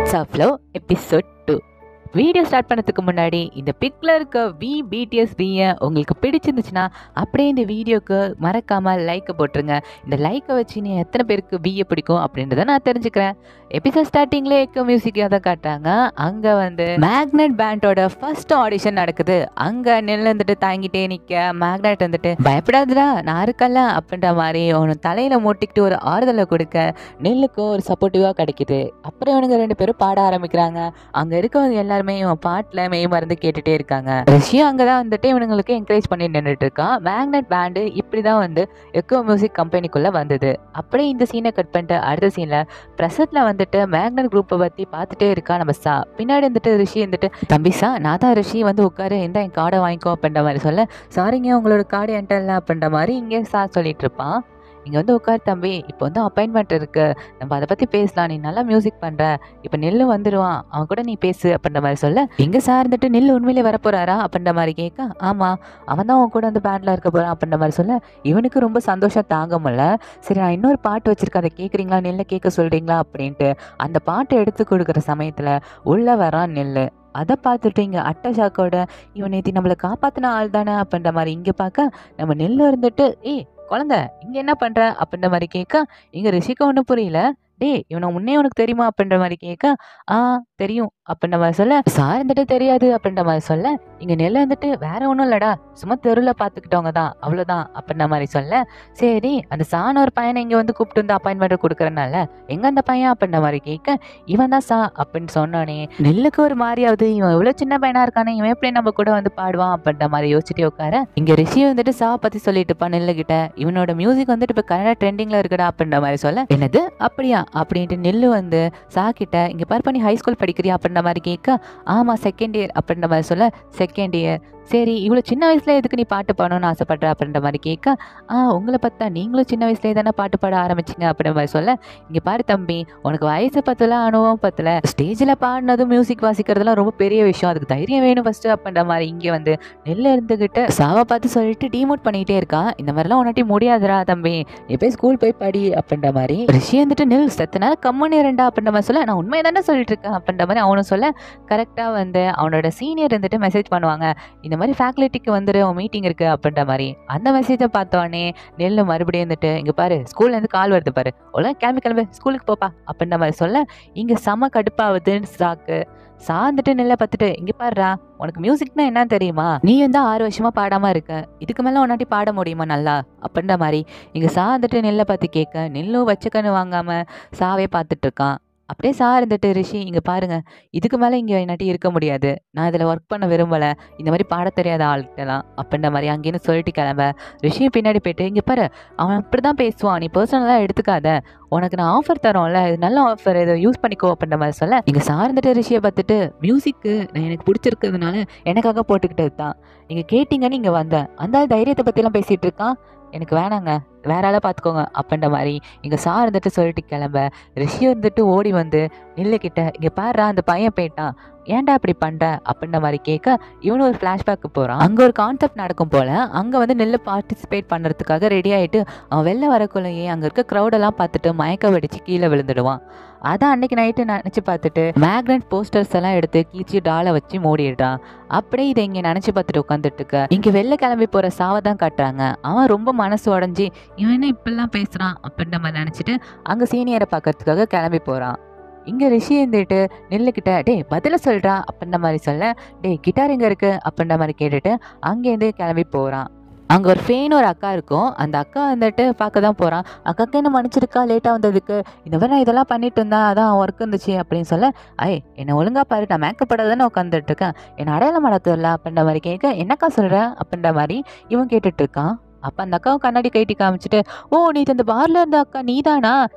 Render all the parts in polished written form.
It's a flow episode 2. Video start பண்ணதுக்கு முன்னாடி இந்த பிக்ல இருக்க பிடிஎஸ் வியை உங்களுக்கு பிடிச்சிருந்துச்சுன்னா அப்படியே இந்த வீடியோக்கு மறக்காம லைக்கை போட்டுருங்க. இந்த லைக்கை வச்சு நீ எத்தனை பேருக்கு பிஏ பிடிக்கும் அப்படின்றத நான் தெரிஞ்சுக்கிறேன். எபிசோட் ஸ்டார்டிங்லேயே எக்கோ மியூசிக் அதை காட்டுறாங்க. அங்கே வந்து மேக்னெட் பேண்டோட ஃபர்ஸ்ட் ஆடிஷன் நடக்குது. அங்கே நெல் வந்துட்டு தாங்கிட்டே நிற்க மேக்னெட் வந்துட்டு பயப்படாதுடா நான் இருக்கல அப்படின்ற மாதிரி அவனு தலையில மூட்டிக்கிட்டு ஒரு ஆறுதலை கொடுக்க நெல்லுக்கு ஒரு சப்போர்ட்டிவாக கிடைக்குது. அப்புறம் இவனுங்க 2 பேரும் பாட ஆரம்பிக்கிறாங்க. அங்கே இருக்கவங்க எல்லாருமே இவன் பாட்டில் மெய் மறந்து கேட்டுட்டே இருக்காங்க. ரிஷி அங்கதான் வந்துட்டு இவனுங்களுக்கு என்கரேஜ் பண்ணி நின்றுட்டு இருக்கான். மேக்னெட் பேண்டு இப்படிதான் வந்து எக்கோ மியூசிக் கம்பெனிக்குள்ள வந்தது. அப்படியே இந்த சீனை கட் பண்ணிட்டு அடுத்த சீன்ல பிரசத்ல வந்துட்டு மேக்னெட் குரூப்பை பத்தி பார்த்துட்டே இருக்கா நம்ம சா. பின்னாடி வந்துட்டு ரிஷி வந்துட்டு தம்பி சா நான் தான் ரிஷி வந்து உட்காரு இந்த என் கார்டை வாங்கிக்கோ அப்படின்ற மாதிரி சொல்ல சாரிங்க உங்களோட கார்டு என்கிட்ட இல்லை அப்படின்ற மாதிரி இங்கே சா சொல்லிட்டு இருப்பான். இங்கே வந்து உட்கார் தம்பி இப்போ வந்து அப்பாயின்மெண்ட் இருக்கு நம்ம அதை பற்றி பேசலாம் நீ நல்லா மியூசிக் பண்ணுற இப்போ நெல்லு வந்துடுவான் அவன் கூட நீ பேசு அப்படின்ற மாதிரி சொல்ல எங்கே சார் இருந்துட்டு நெல் உண்மையிலே வரப்போறாரா அப்படின்ற மாதிரி கேட்க ஆமாம் அவன் தான் அவன் கூட வந்து பேண்டில் இருக்க போகிறான் அப்படின்ற மாதிரி சொல்ல இவனுக்கு ரொம்ப சந்தோஷம் தாங்க முடியல. சரி நான் இன்னொரு பாட்டு வச்சிருக்கேன் அதை கேட்குறீங்களா நெல்லை கேட்க சொல்கிறீங்களா அப்படின்ட்டு அந்த பாட்டை எடுத்து கொடுக்குற சமயத்தில் உள்ளே வரான் நெல். அதை பார்த்துட்டு இங்கே அட்டை ஷாக்கோட இவன் நேத்தி நம்மளை காப்பாற்றின ஆள் தானே அப்படின்ற மாதிரி இங்கே பார்க்க நம்ம நெல் இருந்துட்டு குழந்தை இங்க என்ன பண்ற அப்படின்ற மாதிரி கேட்க இங்க ரிஷிக்கு ஒன்றும் புரியல. இவனை முன்னே உனக்கு தெரியுமா அப்படின்ற மாதிரி கேட்க தெரியும் அப்படின்ற மாதிரி சொல்ல சார் இருந்துட்டு தெரியாது அப்படின்ற மாதிரி சொல்ல இங்க நெல்லை வந்துட்டு வேற ஒன்றும் இல்லடா சும்மா தெருவில் பார்த்துக்கிட்டவங்க தான் அவ்வளோதான் அப்படின்ற மாதிரி சொல்ல சரி அந்த சான ஒரு பையனை இங்கே வந்து கூப்பிட்டு வந்து அப்பாயின்மெண்ட் கொடுக்குறனால எங்க அந்த பையன் அப்படின்ற மாதிரி கேட்க இவன் தான் சா அப்படின்னு சொன்னோடனே நெல்லுக்கு ஒரு மாதிரியாவது இவன் இவ்வளோ சின்ன பையனா இருக்கானே இவன் எப்படி நம்ம கூட வந்து பாடுவான் அப்படின்ற மாதிரி யோசிச்சுட்டே உட்கார இங்க ரிஷி வந்துட்டு சா பத்தி சொல்லிட்டு இருப்பான் நெல்லு கிட்ட இவனோட மியூசிக் வந்துட்டு இப்போ கனடா ட்ரெண்டிங்ல இருக்குடா அப்படின்ற மாதிரி சொல்ல என்னது அப்படியா அப்படின்ட்டு நெல்லு வந்து சா கிட்ட இங்க பாரு பண்ணி ஹை ஸ்கூல் படிக்கிறியா அப்படின்ற மாதிரி கேட்க ஆமா செகண்ட் இயர் அப்படின்ற மாதிரி சொல்ல செகண்ட் இயர் சரி இவ்வளோ சின்ன வயசுல எதுக்கு நீ பாட்டு பாடணும்னு ஆசைப்படுற அப்படின்ற மாதிரி கேட்க உங்களை பார்த்தா நீங்களும் சின்ன வயசுலேயே தானே பாட்டு பாட ஆரம்பிச்சிங்க அப்படின்ற மாதிரி சொல்ல இங்கே பாரு தம்பி உனக்கு வயசு பத்தல அனுபவம் பத்தல ஸ்டேஜில் பாடினதும் மியூசிக் வாசிக்கிறதுலாம் ரொம்ப பெரிய விஷயம் அதுக்கு தைரியம் வேணும் ஃபர்ஸ்ட் அப்படின்ற மாதிரி இங்கே வந்து நெல்ல இருந்துகிட்டு சாவை பார்த்து சொல்லிட்டு டிமோட் பண்ணிகிட்டே இருக்கா இந்த மாதிரிலாம் உன்னாட்டி முடியாதுரா தம்பி நீ போய் ஸ்கூல் போய் படி அப்படின்ற மாதிரி ரிஷி வந்துட்டு நெல் செத்த நேரம் கம்மன் இரண்டா அப்படின்ற மாதிரி சொல்ல நான் உண்மையை தானே சொல்லிட்டு இருக்கேன் அப்படின்ற மாதிரி அவனும் சொல்ல கரெக்டாக வந்து அவனோட சீனியர் வந்துட்டு மெசேஜ் பண்ணுவாங்க இந்த மாதிரி ஃபேக்கல்ட்டிக்கு வந்துட்டு மீட்டிங் இருக்கு அப்படின்ற மாதிரி அந்த மெசேஜை பார்த்தோன்னே நெல் மறுபடியும் வந்துட்டு இங்கே பாரு ஸ்கூல்ல இருந்து கால் வருது பாரு ஒழுங்கா கிளம்பி ஸ்கூலுக்கு போப்பா அப்படின்ற மாதிரி சொல்ல இங்கே செம கடுப்பாகுதுன்னு சாந்துட்டு நெல்லை பார்த்துட்டு இங்கே பாருடா உனக்கு மியூசிக்னா என்ன தெரியுமா நீ வந்து 6 வருஷமா பாடாம இருக்க இதுக்கு மேல உன்னாட்டி பாட முடியுமா நல்லா அப்படின்ற மாதிரி இங்கே சாந்துட்டு நெல்லை பார்த்து கேட்க நெல்லும் வச்சுக்கன்னு வாங்காம சாவே பார்த்துட்டு இருக்கான். அப்படியே சா இருந்துட்டு ரிஷி இங்கே பாருங்க இதுக்கு மேலே இங்கே என்னாட்டி இருக்க முடியாது நான் இதில் ஒர்க் பண்ண விரும்பலை இந்த மாதிரி பாட தெரியாத ஆள்கிட்டலாம் அப்படின்ற மாதிரி அங்கேன்னு சொல்லிட்டு கிளம்ப ரிஷியும் பின்னாடி போயிட்டு இங்கே பாரு அவன் அப்படி தான் பேசுவான் நீ பர்சனலாக எடுத்துக்காத உனக்கு நான் ஆஃபர் தரோம்ல இது நல்ல ஆஃபர் இதை யூஸ் பண்ணிக்கோ அப்படின்ற மாதிரி சொல்ல இங்கே சார்ந்துட்டு ரிஷியை பார்த்துட்டு மியூசிக்கு எனக்கு பிடிச்சிருக்கிறதுனால எனக்காக போட்டுக்கிட்டது தான் நீங்கள் கேட்டிங்கன்னு இங்கே வந்தேன் அந்த தைரியத்தை பற்றிலாம் பேசிகிட்டு இருக்கான் எனக்கு வேணாங்க வேற ஆளை பார்த்துக்கோங்க அப்படின்ற மாதிரி இங்கே சா இருந்துட்டு சொல்லிட்டு கிளம்ப ரிஷி வந்துட்டு ஓடி வந்து நெல்லுக்கிட்ட இங்கே பாடுறா அந்த பையன் போயிட்டான் ஏன்டா இப்படி பண்ணுற அப்படின்ற மாதிரி கேட்க இவனு ஒரு ஃப்ளாஷ்பேக்கு போகிறான். அங்கே ஒரு கான்செப்ட் நடக்கும் போல் அங்கே வந்து நெல் பார்ட்டிசிபேட் பண்ணுறதுக்காக ரெடி ஆகிட்டு அவன் வெளில வரக்குள்ளேயே அங்கே இருக்க க்ரௌடெல்லாம் பார்த்துட்டு மயக்க வெடிச்சு கீழே விழுந்துடுவான். அதான் அன்னைக்கு நைட்டு நினச்சி பார்த்துட்டு மேக்னெட் போஸ்டர்ஸ் எல்லாம் எடுத்து கீழ்ச்சி டாலை வச்சு மூடிடுறான். அப்படியே இதை இங்கே நினச்சி பார்த்துட்டு உட்காந்துட்டு இருக்க இங்கே வெளில கிளம்பி போகிற சாவை தான் காட்டுறாங்க. அவன் ரொம்ப மனசு உடஞ்சி இவன் என்ன இப்படிலாம் பேசுகிறான் அப்படின்ற மாதிரி நினச்சிட்டு அங்கே சீனியரை பார்க்கறதுக்காக கிளம்பி போகிறான். இங்கே ரிஷி இருந்துட்டு நெல்லுக்கிட்ட பதில சொல்கிறா அப்படின்ற மாதிரி சொல்ல கிட்டார் எங்கே இருக்கு அப்படின்ற மாதிரி கேட்டுட்டு அங்கேருந்து கிளம்பி போகிறான். அங்கே ஒரு ஃபேன் ஒரு அக்கா இருக்கும். அந்த அக்கா வந்துட்டு பார்க்க தான் போகிறான். அக்காக்கு என்ன மன்னிச்சிருக்கா லேட்டாக வந்ததுக்கு இந்த மாதிரி நான் இதெல்லாம் பண்ணிட்டு இருந்தேன் அதான் ஒர்க் இருந்துச்சு அப்படின்னு சொல்ல என்னை ஒழுங்கா பாரு நான் மேக்கப் படாத தானே உட்காந்துட்டு இருக்கேன் என்னை அடையாளம் மாடத்துல அப்படின்ற மாதிரி கேட்க என்னக்கா சொல்கிற அப்படின்ற மாதிரி இவன் கேட்டுட்டு இருக்கான். அப்போ அந்த அக்காவும் கண்ணாடி கைட்டி காமிச்சிட்டு நீ அந்த பார்ல இருந்த அக்கா நீதானா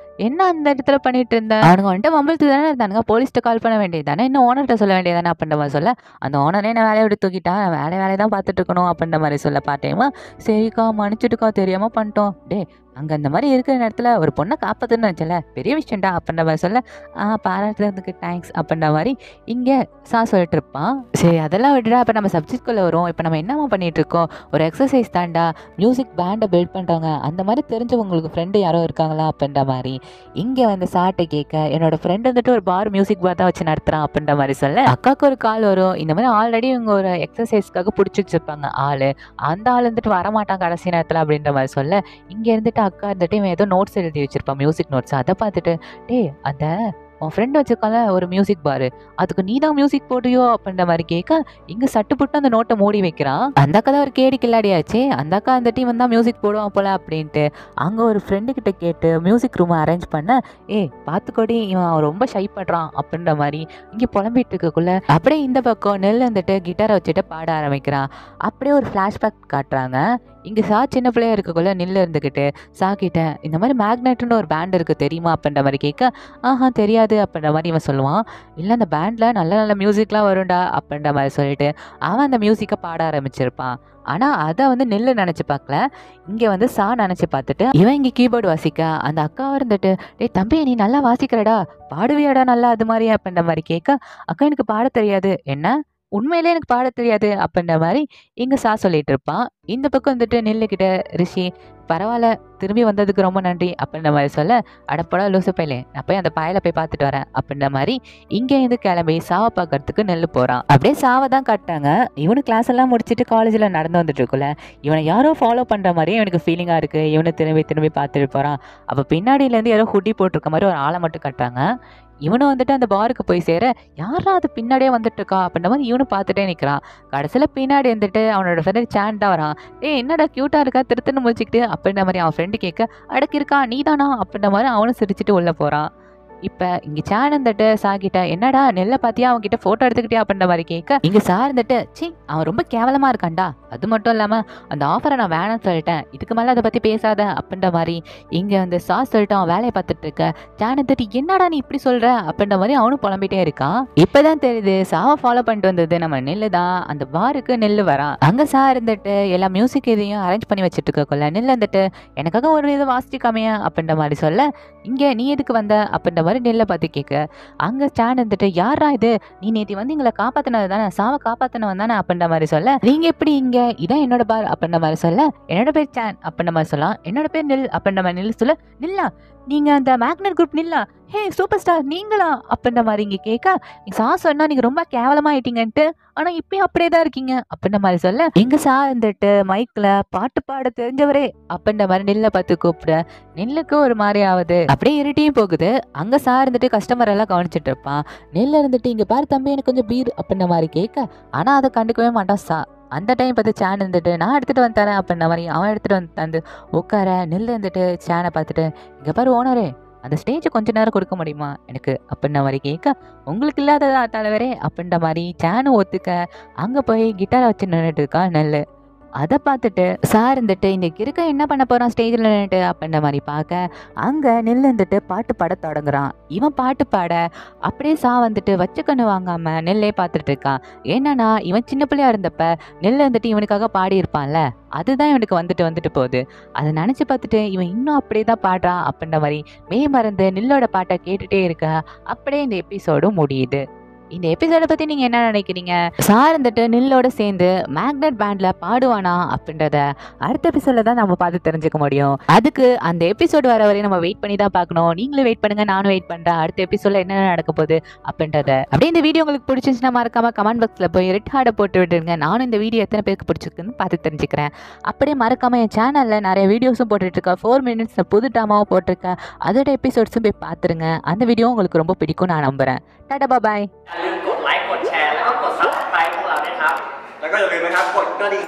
என்ன அந்த இடத்துல பண்ணிட்டு இருந்த அவனுங்க வந்துட்டு மம்பிள்த்து தானே இருந்தானுங்க போலீஸ்ட்டு கால் பண்ண வேண்டியது தானே இன்னும் ஓனர்கிட்ட சொல்ல வேண்டியதானே அப்படின்ற மாதிரி சொல்ல அந்த ஓனரே நான் வேலையை விட்டு தூக்கிட்டான் வேலையை தான் பார்த்துட்டு இருக்கணும் அப்படின்ற மாதிரி சொல்ல பார்த்தேமா சரிக்கா மன்னிச்சுட்டுக்கா தெரியாமல் பண்ணிட்டோம் அங்கே அந்த மாதிரி இருக்கிற நேரத்தில் ஒரு பொண்ணை காப்பாற்றுன்னு நினச்சல பெரிய விஷயம்டா அப்படின்ற மாதிரி சொல்ல பாராட்டுறதுக்கு தேங்க்ஸ் அப்படின்ற மாதிரி இங்கே சொல்லிட்டு இருப்பான். சரி அதெல்லாம் விட்டுடா, இப்போ நம்ம சப்ஜெக்ட்குள்ளே வரும். இப்போ நம்ம என்னமா பண்ணிட்டு இருக்கோம், ஒரு எக்ஸசைஸ் தாண்டா, மியூசிக் பேண்டை பில்ட் பண்ணுறாங்க, அந்த மாதிரி தெரிஞ்சவங்களுக்கு ஃப்ரெண்டு யாரோ இருக்காங்களா அப்படின்ற மாதிரி இங்கே வந்து சாட்டை கேட்க, என்னோட ஃப்ரெண்டு வந்துட்டு ஒரு பார் மியூசிக் பார் தான் வச்சு நடத்துகிறான் அப்படின்ற மாதிரி சொல்ல அக்காவுக்கு ஒரு கால் வரும். இந்த மாதிரி ஆல்ரெடி இவங்க ஒரு எக்ஸசைஸ்க்காக பிடிச்சி வச்சுருப்பாங்க ஆள், அந்த ஆள் வந்துட்டு வரமாட்டான் கடைசி நேரத்தில் அப்படின்ற மாதிரி சொல்ல இங்கே இருந்துட்டு அக்கா இருந்துட்டு இவன் ஏதோ நோட்ஸ் எழுதி வச்சிருப்பான், மியூசிக் நோட்ஸ். அதை பார்த்துட்டு அந்த உன் ஃப்ரெண்டு வச்சுருக்கால ஒரு மியூசிக் பாரு, அதுக்கு நீ தான் மியூசிக் போடுறியோ அப்படின்ற மாதிரி கேட்க இங்கே சட்டு போட்டு அந்த நோட்டை மூடி வைக்கிறான். அந்த அக்கா தான் ஒரு கேடி கில்லாடியாச்சு, அந்த அக்கா அந்த டீம் தான் மியூசிக் போடுவான் போல அப்படின்ட்டு அங்கே ஒரு ஃப்ரெண்டு கிட்ட கேட்டு மியூசிக் ரூமை அரேஞ்ச் பண்ண பார்த்துக்கோடி இவன் ரொம்ப ஷை பண்றான் அப்படின்ற மாதிரி இங்கே புலம்பிட்டு இருக்கக்குள்ள அப்படியே இந்த பக்கம் நெல் வந்துட்டு கிட்டாரை வச்சுட்டு பாட ஆரம்பிக்கிறான். அப்படியே ஒரு ஃப்ளாஷ்பேக் காட்டுறாங்க. இங்கே சின்ன பிள்ளையா இருக்கக்குள்ள நில்லு இருந்துக்கிட்டு கிட்ட இந்த மாதிரி மேக்னெட்னு ஒரு பேண்ட் இருக்குது தெரியுமா அப்படின்ற மாதிரி கேட்க தெரியாது அப்படின்ற மாதிரி இவன் சொல்லுவான். இல்லை அந்த பேண்டில் நல்ல நல்ல மியூசிக்லாம் வரும்டா அப்படின்ற மாதிரி சொல்லிட்டு அவன் அந்த மியூசிக்கை பாட ஆரம்பிச்சிருப்பான். ஆனால் அதை வந்து நெல்லு நினச்சி பார்க்கல, இங்கே வந்து நினச்சி பார்த்துட்டு இவன் இங்கே கீபோர்டு வாசிக்க அந்த அக்காவை இருந்துட்டு தம்பி நீ நல்லா வாசிக்கிறடா, பாடுவியாடா நல்லா அது மாதிரி அப்படின்ற மாதிரி கேட்க அக்கா எனக்கு பாட தெரியாது. என்ன உண்மையிலே எனக்கு பாட தெரியாது அப்படின்ற மாதிரி இங்கே சொல்லிட்டு இருப்பான். இந்த பக்கம் வந்துட்டு நில்லுக்கிட்ட ரிஷி பரவாயில்ல திரும்பி வந்ததுக்கு ரொம்ப நன்றி அப்படின்ற மாதிரி சொல்ல அடப்படா லூசு பையலே, நான் போய் அந்த பாயலை போய் பார்த்துட்டு வரேன் அப்படின்ற மாதிரி இங்கே இருந்து கிளம்பி சாவை பார்க்கறதுக்கு நெல்லு போகிறான். அப்படியே சாவை தான் காட்டாங்க. இவனு கிளாஸ் எல்லாம் முடிச்சுட்டு காலேஜில் நடந்து வந்துட்டு இருக்குல்ல, இவனை யாரோ ஃபாலோ பண்ணுற மாதிரியே இவனுக்கு ஃபீலிங்காக இருக்குது. இவனு திரும்பி பார்த்துட்டு போகிறான். அப்போ பின்னாடியிலேருந்து யாரோ ஹுட்டி போட்டிருக்க மாதிரி ஒரு ஆளை மட்டும் கட்டுறாங்க. இவனும் வந்துட்டு அந்த பாருக்கு போய் சேர யாரா அது பின்னாடியே வந்துட்டு இருக்கா அப்படின்ற மாதிரி இவனு பார்த்துட்டே நிற்கிறான். கடைசியில் பின்னாடி வந்துட்டு அவனோட ஃப்ரெண்ட் சாண்ட் தான் வரான். என்னடா க்யூட்டாக இருக்கா திருத்துன்னு முடிச்சுக்கிட்டு அப்படின்ற மாதிரி அவன் ஃப்ரெண்டு கேட்க அடக்கி இருக்கா நீதானா அப்படின்ற மாதிரி அவனும் சிரிச்சுட்டு உள்ளே போகிறான். இப்போ இங்கே சான் இருந்துட்டு கிட்ட என்னடா நெல்லை பார்த்தியா அவன்கிட்ட ஃபோட்டோ எடுத்துக்கிட்டியா அப்படின்ற மாதிரி கேட்க இங்கே இருந்துட்டு அவன் ரொம்ப கேவலமாக இருக்கான்டா, அது மட்டும் இல்லாமல் அந்த ஆஃபரை நான் வேணாம்னு சொல்லிட்டேன், இதுக்கு மேலே அதை பற்றி பேசாத அப்படின்ற மாதிரி இங்கே வந்து சொல்லிட்டு அவன் வேலையை பார்த்துட்டு இருக்க. சான் இருந்துட்டு என்னடா நீ இப்படி சொல்கிற அப்படின்ற மாதிரி அவனும் புலம்பிட்டே இருக்கான். இப்போ தான் தெரியுது சாவை ஃபாலோ பண்ணிட்டு வந்தது நம்ம நெல்லு தான். அந்த பாருக்கு நெல்லு வரான். அங்கே இருந்துட்டு எல்லா மியூசிக் இதையும் அரேஞ்ச் பண்ணி வச்சுட்டு இருக்கக்குள்ள நெல் வந்துட்டு எனக்காக ஒரு இதை வாசிச்சுக்காமையா அப்படின்ற மாதிரி சொல்ல இங்கே நீ எதுக்கு வந்த அப்படின்ற மாதிரி நெல்லை பார்த்து கேட்க அங்கே ஸ்டாண்ட் வந்துட்டு யாரா இது, நீ நேற்று வந்து எங்களை காப்பாற்றினது தானே, சாவை காப்பாற்றினவன் தானே அப்படின்ற மாதிரி சொல்ல நீங்கள் எப்படி இங்கே இதான் என்னோட பார் அப்படின்ற மாதிரி சொல்ல என்னோட பேர் சான் அப்படின்ற மாதிரி சொல்லலாம், என்னோட பேர் நெல் அப்படின்ற மாதிரி நெல் சொல்ல நில்லா நீங்கள் அந்த மேக்னெட் குரூப் நில்லா, ஹே சூப்பர் ஸ்டார் நீங்களா அப்படின்ற மாதிரி இங்கே கேட்க சொன்னா நீங்கள் ரொம்ப கேவலமாயிட்டீங்கன்ட்டு ஆனால் இப்பயும் அப்படியே தான் இருக்கீங்க அப்படின்ற மாதிரி சொல்ல எங்க இருந்துட்டு மைக்கில் பாட்டு பாட தெரிஞ்சவரே அப்படின்ற மாதிரி நெல்லை பார்த்து கூப்பிட நெல்லுக்கு ஒரு மாதிரி ஆகுது. அப்படியே இருட்டியும் போகுது. அங்கே இருந்துட்டு கஸ்டமர் எல்லாம் கவனிச்சுட்டு இருப்பான். நெல்ல இருந்துட்டு இங்கே பாரு தம்பி எனக்கு கொஞ்சம் பீர் அப்படின்ற மாதிரி கேட்க ஆனால் அதை கண்டுக்கவே மாட்டான் அந்த டைம் பார்த்து சேன் இருந்துட்டு நான் எடுத்துகிட்டு வந்து தரேன் அப்படின்ற மாதிரி அவன் எடுத்துகிட்டு வந்து தந்து உட்கார நெல் இருந்துட்டு சேனை பார்த்துட்டு இங்கே பாரு ஓனரே அந்த ஸ்டேஜை கொஞ்ச நேரம் கொடுக்க முடியுமா எனக்கு அப்படின்ற மாதிரி கேட்க உங்களுக்கு இல்லாததா தலைவரே அப்படின்ற மாதிரி சேனு ஒத்துக்க அங்கே போய் கிட்டாரை வச்சு நின்றுட்டு இருக்கா நெல். அதை பார்த்துட்டு இருந்துட்டு இன்னைக்கு இருக்க என்ன பண்ண போகிறான் ஸ்டேஜில் நின்றுட்டு அப்படின்ற மாதிரி பார்க்க அங்கே நெல் இருந்துட்டு பாட்டு பாட தொடங்குறான். இவன் பாட்டு பாட அப்படியே வந்துட்டு வச்ச கண்ணு வாங்காமல் நெல்லே பார்த்துட்டு இருக்கான். ஏன்னா இவன் சின்ன பிள்ளையா இருந்தப்ப நெல் வந்துட்டு இவனுக்காக பாடியிருப்பான்ல, அதுதான் இவனுக்கு வந்துட்டு போகுது. அதை நினச்சி பார்த்துட்டு இவன் இன்னும் அப்படியே தான் பாடுறான் அப்படின்ற மாதிரி மறந்து நெல்லோட பாட்டை கேட்டுகிட்டே இருக்க அப்படியே இந்த எபிசோடும் முடியுது. இந்த எபிசோட பத்தி நீங்க என்ன நினைக்கிறீங்க? இருந்துட்டு நில்லோட சேர்ந்து மேக்னெட் பேண்ட்ல பாடுவானா அப்படின்றத அடுத்த எபிசோட்ல தான் நம்ம பார்த்து தெரிஞ்சுக்க முடியும். அதுக்கு அந்த எபிசோடு வர வரையும் நம்ம வெயிட் பண்ணி தான் பார்க்கணும். நீங்களும் வெயிட் பண்ணுங்க, நானும் வெயிட் பண்றேன் அடுத்த எபிசோட்ல என்ன நடக்க போகுது அப்படின்றத. அப்படியே இந்த வீடியோ உங்களுக்கு பிடிச்சிருச்சுன்னா மறக்காம கமெண்ட் பாக்ஸ்ல போய் ரெட் ஹார்டை போட்டு விட்டுருங்க. நானும் இந்த வீடியோ எத்தனை பேருக்கு பிடிச்சிருக்குன்னு பார்த்து தெரிஞ்சுக்கிறேன். அப்படியே மறக்காம என் சேனல்ல நிறைய வீடியோஸும் போட்டுட்டு இருக்கேன். 4 minutes புது ட்ராமாவும் போட்டிருக்கேன். அதோட எபிசோட்ஸும் போய் பார்த்துருங்க. அந்த வீடியோ உங்களுக்கு ரொம்ப பிடிக்கும் நான் நம்புறேன். டாடா பாய். อย่าลืมกดไลค์กดแชร์แล้วก็กด Subscribe พวกเราด้วยครับแล้วก็อย่าลืมนะครับกดกระดิ่ง